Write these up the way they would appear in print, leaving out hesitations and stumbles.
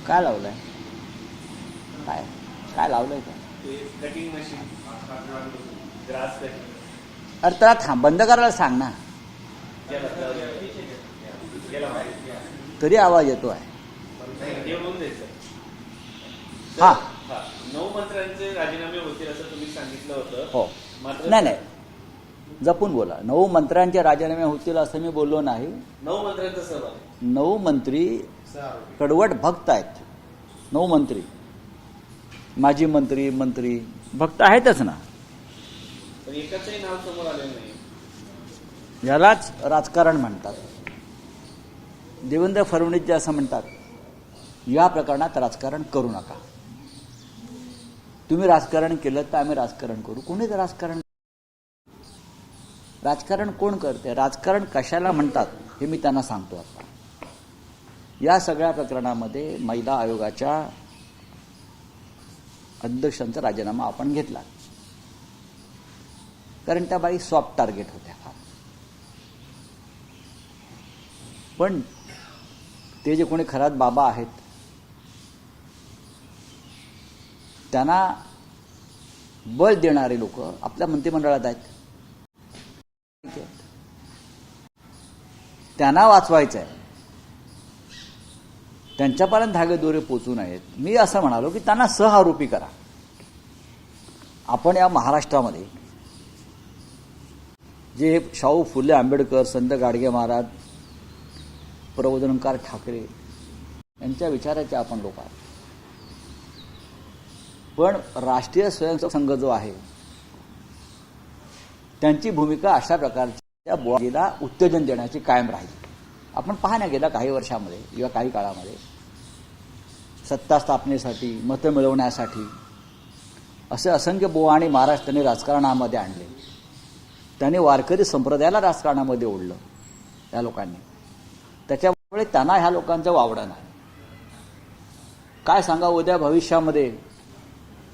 काय लावलंय? काय काय लावलंय का? Cutting machine, grass cutting. अरे त्याला बंद करायला सांग ना. तरी आवाज येतो आहे. हा, 9 मंत्र्यांचे राजीनामे होतील असं तुम्ही सांगितलं होतं. हो. मात्र नाही, जपून बोला. 9 मंत्र्यांचे राजीनामे होतील असं मी बोललो नाही. 9 मंत्र्यांचा सहभाग. 9 मंत्री कडवट भक्त आहेत. 9 मंत्री, माजी मंत्री भक्त आहेतच ना. पण एकाचंही नाव समोर आलेलं नाही. यालाच राजकारण म्हणतात. देवेंद्र फडणवीस जे असं म्हणतात, या प्रकरणात राजकारण करू नका. तुम्ही राजकारण केलं तर आम्ही राजकारण करू. कोणीच राजकारण कोण करते? राजकारण कशाला म्हणतात हे मी त्यांना सांगतो. आता या सगळ्या प्रकरणामध्ये महिला आयोगाच्या अध्यक्षांचा राजीनामा आपण घेतला, कारण त्या बाई सॉफ्ट टार्गेट होत्या. पण ते जे कोणी खरात बाबा आहेत त्यांना बळ देणारे लोक आपल्या मंत्रिमंडळात आहेत. त्यांना वाचवायचं आहे, त्यांच्यापर्यंत धागेदोरे पोचू नयेत. मी असं म्हणालो की त्यांना सहआरोपी करा. आपण या महाराष्ट्रामध्ये जे शाहू फुले आंबेडकर, संत गाडगे महाराज, प्रबोधनकार ठाकरे यांच्या विचाराचे आपण लोक आहोत. पण राष्ट्रीय स्वयंसेवक संघ जो आहे त्यांची भूमिका अशा प्रकारच्या बुवाजीला उत्तेजन देण्याची कायम राहील. आपण पाहण्या गेल्या काही वर्षामध्ये किंवा काही काळामध्ये सत्ता स्थापनेसाठी, मतं मिळवण्यासाठी असे असंख्य बुवा आणि महाराष्ट्राने राजकारणामध्ये आणले. त्यांनी वारकरी संप्रदायाला राजकारणामध्ये ओढलं या लोकांनी. त्याच्यामुळे त्यांना ह्या लोकांचं वावडं नाही. काय सांगा, उद्या भविष्यामध्ये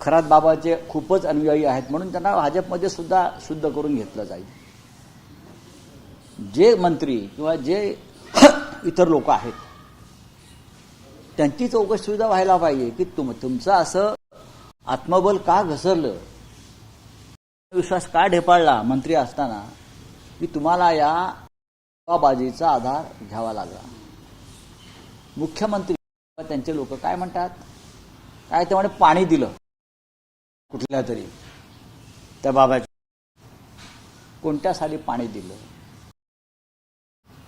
खरात बाबाचे खूपच अनुयायी आहेत म्हणून त्यांना भाजपमध्ये सुद्धा शुद्ध करून घेतलं जाईल. जे मंत्री किंवा जे इतर लोक आहेत त्यांची चौकशी सुद्धा व्हायला पाहिजे की तुमचं असं आत्मबल का घसरलं, विश्वास का ढेपाळला मंत्री असताना की तुम्हाला या बाजीचा आधार घ्यावा लागला. मुख्यमंत्री त्यांचे लोक काय म्हणतात, काय ते म्हणे पाणी दिलं कुठल्या तरी त्या बाबाच्या. कोणत्या साली पाणी दिलं,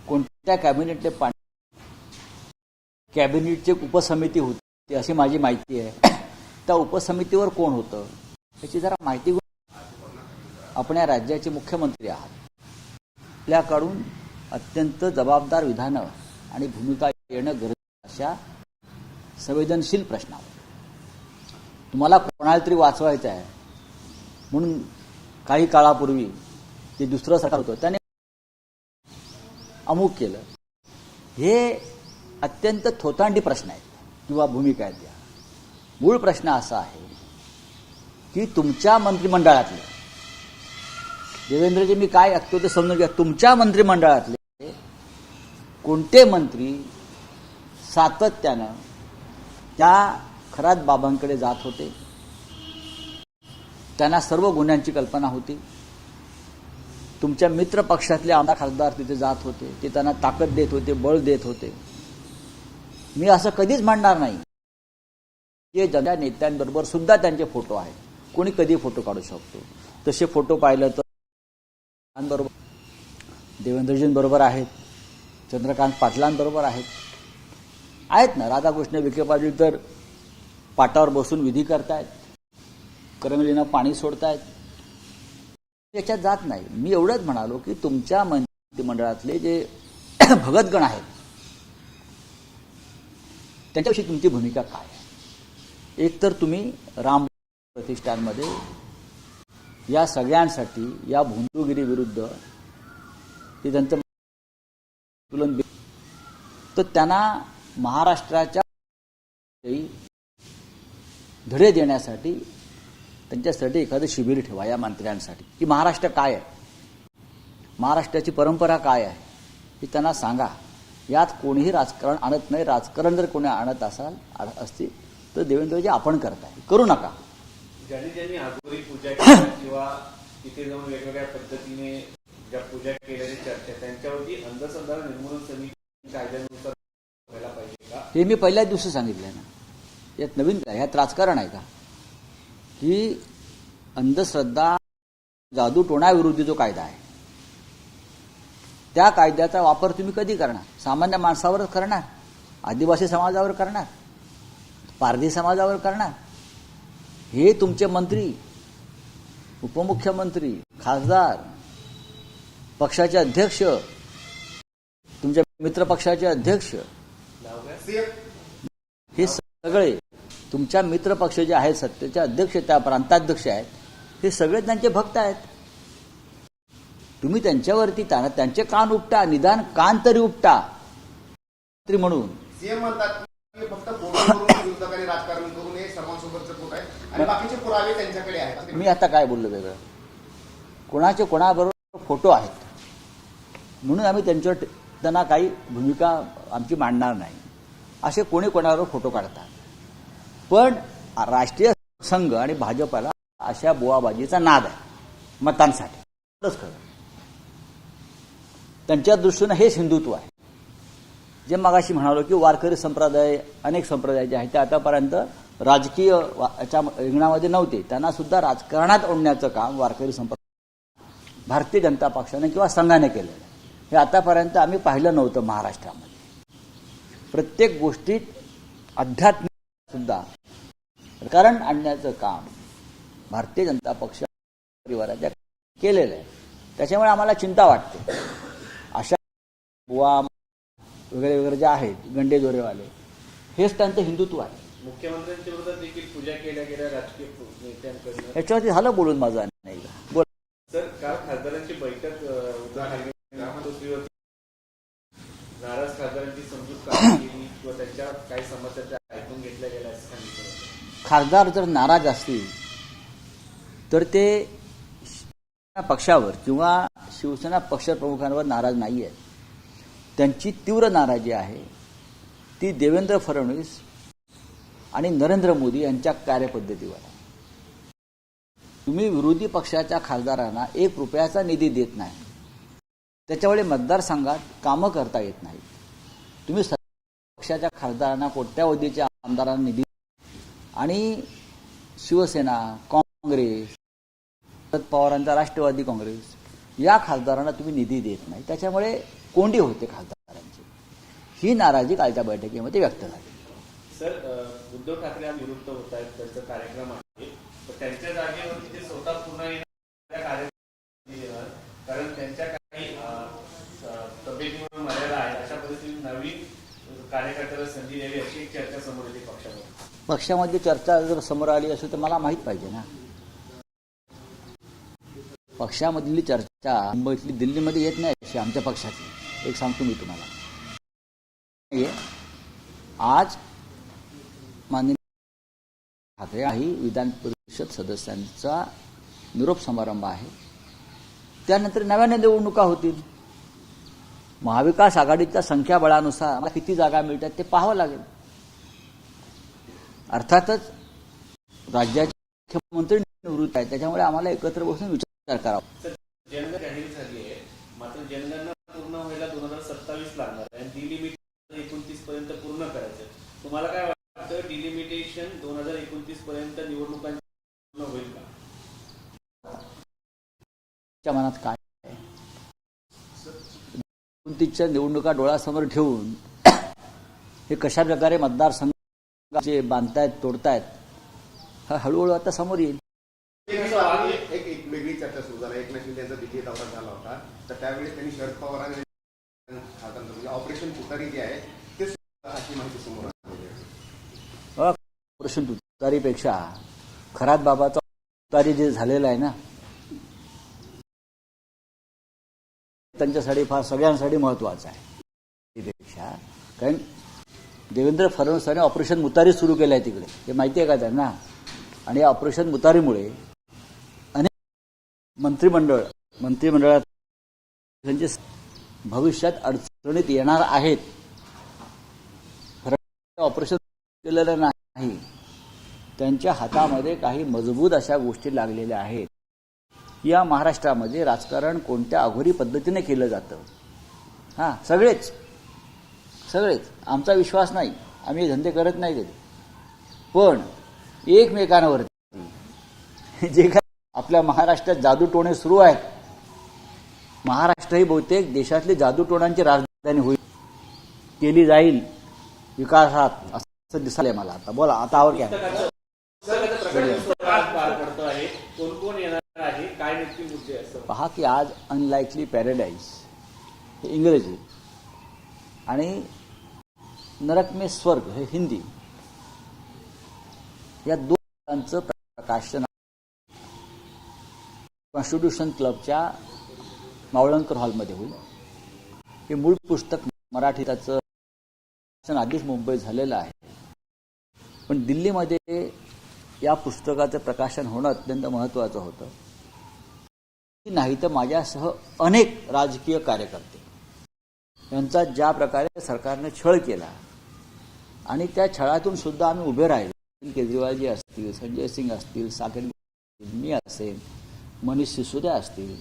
कोणत्या कॅबिनेटले पाणी, कॅबिनेटची उपसमिती होती अशी माझी माहिती आहे. त्या उपसमितीवर कोण होतं याची जरा माहिती घेऊन. आपण या राज्याचे मुख्यमंत्री आहात, आपल्याकडून अत्यंत जबाबदार विधानं आणि भूमिका येणं गरजेचं अशा संवेदनशील प्रश्नावर. तुम्हाला कोणाला तरी वाचवायचं आहे म्हणून काही काळापूर्वी जे दुसरं सरकार होतं त्याने अमुक केलं. हे अत्यंत थोतांडी प्रश्न आहेत किंवा भूमिका आहेत. या मूळ प्रश्न असा आहे की तुमच्या मंत्रिमंडळातले देवेंद्रजी, मी काय ऐकतो ते समजून घ्या, तुमच्या मंत्रिमंडळातले कोणते मंत्री सातत्यानं त्या खरात बाबांकडे जात होते, त्यांना सर्व गुन्ह्यांची कल्पना होती. तुमच्या मित्र पक्षातले आमदार खासदार तिथे जात होते, ते त्यांना ताकद देत होते, बळ देत होते. मी असं कधीच म्हणणार नाही की ज्या नेत्यांबरोबर सुद्धा त्यांचे फोटो आहेत, कोणी कधी फोटो काढू शकतो. तसे फोटो पाहिलं तर बरोबर देवेंद्रजींबरोबर आहेत, चंद्रकांत पाटलांबरोबर आहेत ना. राधाकृष्ण विखे पाटील तर पाटावर बसून विधी करतायत, करमिलीनं पाणी सोडतायत. याच्यात जात नाही. मी एवढंच म्हणालो की तुमच्या मंत्रिमंडळातले जे भगतगण आहेत त्यांच्याविषयी तुमची भूमिका काय आहे. एक तर तुम्ही राम प्रतिष्ठानमध्ये या सगळ्यांसाठी या भोंदूगिरी विरुद्ध ते त्यांचं तुलन, तर त्यांना महाराष्ट्राच्या धडे देण्यासाठी त्यांच्यासाठी एखादं शिबिर ठेवा या मंत्र्यांसाठी की महाराष्ट्र काय आहे, महाराष्ट्राची परंपरा काय आहे हे त्यांना सांगा. यात कोणीही राजकारण आणत नाही. राजकारण जर कोणी आणत असतील तर देवेंद्रजी आपण करताय, करू नका. ज्यांनी ज्यांनी आगोरी पूजा केल्या किंवा तिथे जाऊन वेगवेगळ्या पद्धतीने ज्या पूजा केल्याची चर्चा, त्यांच्यावरती अंधश्रद्धा निर्मूलन समिती कायद्यानुसार व्हायला पाहिजे का? हे मी पहिल्याच दिवशी सांगितलंय ना. यात नवीन काय, ह्यात राजकारण आहे का? की अंधश्रद्धा जादूटोणाविरोधी जो कायदा आहे त्या कायद्याचा वापर तुम्ही कधी करणार? सामान्य माणसावर करणार, आदिवासी समाजावर करणार, पारधी समाजावर करणार? हे तुमचे मंत्री, उपमुख्यमंत्री, खासदार, पक्षाचे अध्यक्ष, तुमच्या मित्र पक्षाचे अध्यक्ष, हे सगळे तुमच्या मित्र पक्ष जे आहेत, सत्तेचे अध्यक्ष, त्या प्रांताध्यक्ष आहेत, हे सगळे त्यांचे भक्त आहेत. तुम्ही त्यांच्यावरती त्यांचे कान उपटा, निदान कान तरी उपटा म्हणून. सीएम म्हणतात की फक्त फोटो विरोधकांनी राजकारण करून हे सर्वांसोबतचं पोट आहे आणि बाकीचे पुरावे त्यांच्याकडे आहेत. मी आता काय बोललो वेगळं? कोणाचे कोणाबरोबर फोटो आहेत म्हणून आम्ही त्यांना काही भूमिका आमची मांडणार नाही. असे कोणी कोणाबरोबर फोटो काढतात. पण राष्ट्रीय संघ आणि भाजपाला अशा बोवाबाजीचा नाद आहे मतांसाठी. खरं त्यांच्या दृष्टीनं हेच हिंदुत्व आहे. जे मगाशी म्हणालो की वारकरी संप्रदाय, अनेक संप्रदाय जे आहेत ते आतापर्यंत राजकीय याच्या रिंगणामध्ये नव्हते, त्यांना सुद्धा राजकारणात आणण्याचं काम वारकरी संप्रदाय भारतीय जनता पक्षाने किंवा संघाने केलेलं आहे. हे आतापर्यंत आम्ही पाहिलं नव्हतं महाराष्ट्रामध्ये. प्रत्येक गोष्टीत अध्यात्मिक सुद्धा राजकारण आणण्याचं काम भारतीय जनता पक्ष परिवाराच्या केलेलं आहे. त्याच्यामुळे आम्हाला चिंता वाटते. अशा बुवा वगैरे वगैरे जे आहेत गंडेजोरेवाले, हेच त्यांचं हिंदुत्व आहे. मुख्यमंत्र्यांच्या विरोधात देखील पूजा केल्या गेल्या राजकीय नेत्यांकडून. याच्यावरती झालं बोलून माझं नाही बोल. सर, काल खासदारांची बैठक उद्घाटन नाराज खासदारांची समजूत काढली गेली किंवा त्यांच्या काही समस्या ऐकून घेतल्या गेल्या असं सांगितलं. खासदार जर नाराज असतील तर ते पक्षावर किंवा शिवसेना पक्षप्रमुखांवर नाराज नाही आहेत. त्यांची तीव्र नाराजी आहे ती देवेंद्र फडणवीस आणि नरेंद्र मोदी यांच्या कार्यपद्धतीवर आहे. तुम्ही विरोधी पक्षाच्या खासदारांना 1 रुपयाचा निधी देत नाही, त्याच्यामुळे मतदारसंघात कामं करता येत नाहीत. तुम्ही पक्षाच्या खासदारांना, कोट्यावधीच्या आमदारांना निधी आणि शिवसेना, काँग्रेस, शरद पवारांचा राष्ट्रवादी काँग्रेस या खासदारांना तुम्ही निधी देत नाही, त्याच्यामुळे कोंडी होते खासदारांची. ही नाराजी कालच्या बैठकीमध्ये व्यक्त झाली. सर, उद्धव ठाकरे विरुद्ध होत आहेत, त्यांचा कार्यक्रम आहे, पण त्यांच्या जागेवरती ते स्वतः पुन्हा येणार कार्यक्रम, कारण त्यांच्या काही तब्येतीवर मर्यादा आहे. अशा परिस्थितीत नवीन कार्यकर्त्याला संधी द्यावी अशी एक चर्चा समोर येते पक्षामध्ये. पक्षामध्ये चर्चा जर समोर आली असेल तर मला माहीत पाहिजे ना. पक्षामधली चर्चा मुंबईतली दिल्लीमध्ये येत नाही अशी आमच्या पक्षातली. एक सांगतो मी तुम्हाला, आज माननीय ठाकरे ही विधान परिषद सदस्यांचा निरोप समारंभ आहे. त्यानंतर नव्याने निवडणुका होतील. महाविकास आघाडीच्या संख्याबळानुसार आम्हाला किती जागा मिळतात ते पाहावं लागेल. अर्थातच राज्याचे मुख्यमंत्री निवृत्त आहेत, त्याच्यामुळे आम्हाला एकत्र बसून विचार करावा. जनगणना जाहीर झाली आहे, मात्र जनगणना पूर्ण व्हायला 2027 लागणार आहे आणि डिलिमिटेशन 2029 पर्यंत पूर्ण करायचं. तुम्हाला काय वाटतं, डिलिमिटेशन 2029 पर्यंत निवडणुकांची पूर्ण होईल का? मनात काय आहे? 29च्या निवडणुका डोळ्यासमोर ठेवून हे कशा प्रकारे मतदारसंघाचे बांधतायत, तोडतायत, हा हळूहळू आता समोर येईल. एक वेगळी चर्चा सुरू झाली. एकनाथ शिंदे यांचा दिल्ली दौरा झाला होता, तर त्यावेळी त्यांनी शरद पवारांनी ऑपरेशन तुतारी जे आहे ते अशी माहिती समोर आली. ऑपरेशन तुतारीपेक्षा खरात बाबाचा तुतारी जे झालेला आहे ना, त्यांच्यासाठी फार सगळ्यांसाठी महत्वाचं आहे. त्यापेक्षा कारण देवेंद्र फडणवीसांनी ऑपरेशन मुतारी सुरू केलं आहे तिकडे, हे माहिती आहे का त्यांना? आणि या ऑपरेशन मुतारीमुळे अनेक मंत्रिमंडळात त्यांचे भविष्यात अडचणीत येणार आहेत. ऑपरेशन केलेलं नाही, त्यांच्या हातामध्ये काही मजबूत अशा गोष्टी लागलेल्या आहेत. या महाराष्ट्रामध्ये राजकारण कोणत्या अघोरी पद्धतीने केलं जातं. हां, सगळेच आमचा विश्वास नाही, आम्ही हे धंदे करत नाही कधी. पण एकमेकांवरती जे काय आपल्या महाराष्ट्रात जादूटोणे सुरू आहेत, महाराष्ट्र ही बहुतेक देशातली जादूटोणांची राजधानी होईल, केली जाईल विकासात, असं दिसलंय मला. आता बोला, आता आवर घ्या. पार पडतो आहे, कोण कोण येणार आहे, काय नक्की मुद्दे असतात? पहा की आज अनलाइकली पॅराडाईज हे इंग्रजी आणि नरक में स्वर्ग हे हिंदी, या दोन प्रकाशन कॉन्स्टिट्यूशन क्लबच्या मावळंकर हॉलमध्ये होईल. हे मूळ पुस्तक मराठीचं आधीच मुंबईत झालेलं आहे, पण दिल्लीमध्ये या पुस्तकाचं प्रकाशन होणं अत्यंत महत्त्वाचं होतं. नाही तर माझ्यासह अनेक राजकीय कार्यकर्ते यांचा ज्या प्रकारे सरकारने छळ केला आणि त्या छळातून सुद्धा आम्ही उभे राहिलो. केजरीवालजी असतील, संजय सिंग असतील, साकेत मी असेल, मनीष सिसोदिया असतील,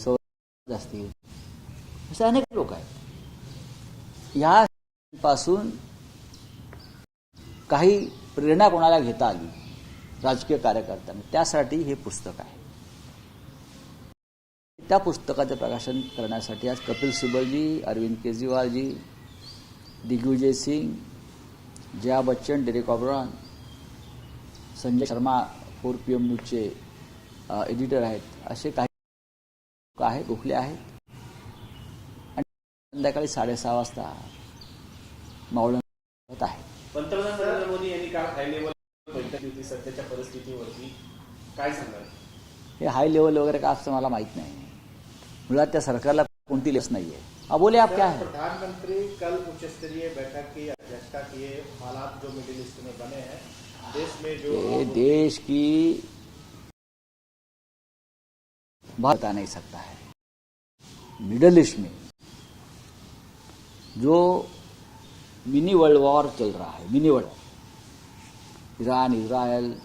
सौरभ असतील, असे अनेक लोक आहेत. यापासून काही प्रेरणा कोणाला घेता आली राजकीय कार्यकर्त्यांना, त्यासाठी हे पुस्तक आहे. त्या पुस्तकाचे प्रकाशन करण्यासाठी आज कपिल सिब्बलजी, अरविंद केजरीवालजी, दिग्विजय सिंग, जया बच्चन, डेरेक ओब्रायन, संजय शर्मा 4PM न्यूजचे एडिटर आहेत, असे काही लोक आहेत, गोखले आहेत. आणि संध्याकाळी 6:30 वाजता मावळण होत आहे. पंतप्रधान नरेंद्र मोदी यांनी काल हाय लेवल बैठक होती सध्याच्या परिस्थितीवरती, काय सांगाल? हे हाय लेवल वगैरे का असं मला माहित नाही. मुळात त्या सरकारला कोणती लेस नाहीये. बोले आप क्या है? प्रधानमंत्री कल उच्च स्तरीय बैठक की अध्यक्षता किए. हालात जो मिडिल ईस्ट में बने हैं, देश में जो देश की बता नहीं सकता है. मिडिल ईस्ट में जो मिनी वर्ल्ड वॉर चल रहा है, mini world, Iran, Israel,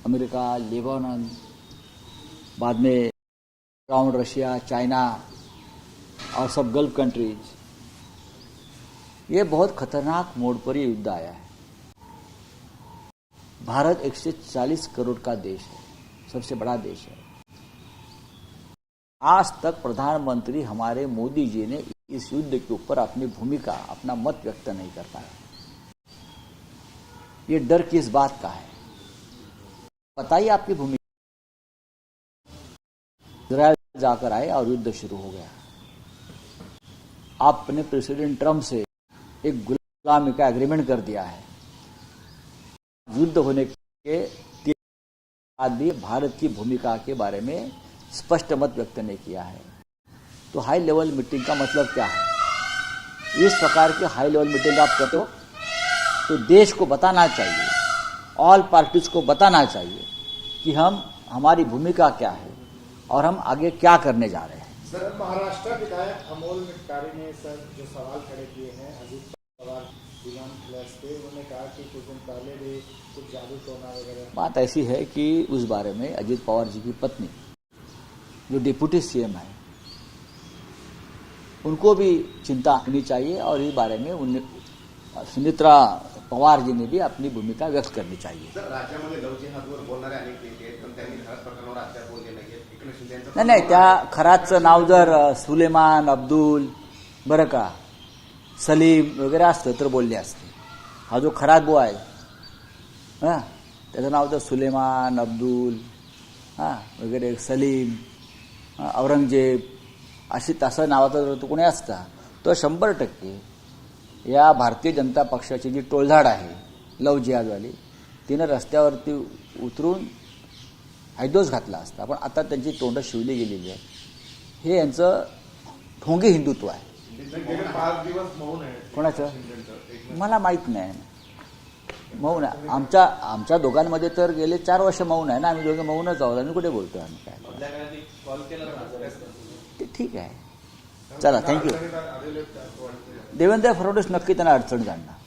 America, Lebanon, बाद में अराउंड रशिया, चाइना और सब गल्फ कंट्रीज, ये बहुत खतरनाक मोड़ पर ये युद्ध आया है. भारत 140 करोड़ का देश है, सबसे बड़ा देश है. आज तक प्रधानमंत्री हमारे मोदी जी ने इस युद्ध के ऊपर अपनी भूमिका, अपना मत व्यक्त नहीं कर पाए. ये डर किस बात का है? बताइए आपकी भूमिका. इजराइल जाकर आए और युद्ध शुरू हो गया. आपने प्रेसिडेंट ट्रंप से एक गुलामी का एग्रीमेंट कर दिया है. युद्ध होने के 3 बाद भी भारत की भूमिका के बारे में स्पष्ट मत व्यक्त नहीं किया है. तो हाई लेवल मीटिंग का मतलब क्या है? इस प्रकार की हाई लेवल मीटिंग आप करते हो तो देश को बताना चाहिए, ऑल पार्टीज को बताना चाहिए कि हमारी भूमिका क्या है और हम आगे क्या करने जा रहे हैं. सर, महाराष्ट्र विधायक अमोल मिटकारी ने सर जो सवाल खड़े किए हैं अजीत पवार विमान फ्लैश पे, उन्होंने कहा कि कुछ दिन पहले भी कुछ जादू टोना वगैरह. बात ऐसी है कि उस बारे में अजीत पवार जी की पत्नी जो डिप्टी सीएम है, उनको भी चिंता होनी चाहिए और इस बारे में सुमित्रा पवार जी ने भी अपनी भूमिका व्यक्त करनी चाहिए. सर, राज्यामध्ये लव जिहादवर बोलणारे अनेक नेते आहेत, पण त्यांनी खराब प्रकरणावर अद्याप बोलले नाहीये. एकनाथ शिंदे यांचं नाही, त्या खराचं नाव जर सुलेमान, अब्दुल, बरं का, सलीम वगैरे असतं तर बोलले असते. हा जो खरात बो आहे, हां, त्याचं नाव जर सुलेमान, अब्दुल, हां, वगैरे, सलीम, औरंगजेब अशी तसं नावाचा जर तो कोणी असता तर 100% या भारतीय जनता पक्षाची जी टोळधाड आहे लव जिहादवाली, तिनं रस्त्यावरती उतरून हैदोस घातला असता. पण आता त्यांची तोंड शिवली गेलेली आहे. हे यांचं ढोंगी हिंदुत्व आहे. 5 दिवस मौन आहे. कोणाचं मला माहीत नाही. मौन आहे आमच्या दोघांमध्ये तर गेले 4 वर्ष मौन आहे ना. आम्ही दोघे मौनच आहोत. आम्ही कुठे बोलतोय आम्ही काय. कॉल केला ते ठीक आहे. चला थँक्यू. देवेंद्र फडणवीस नक्की त्यांना अडचण आणणार.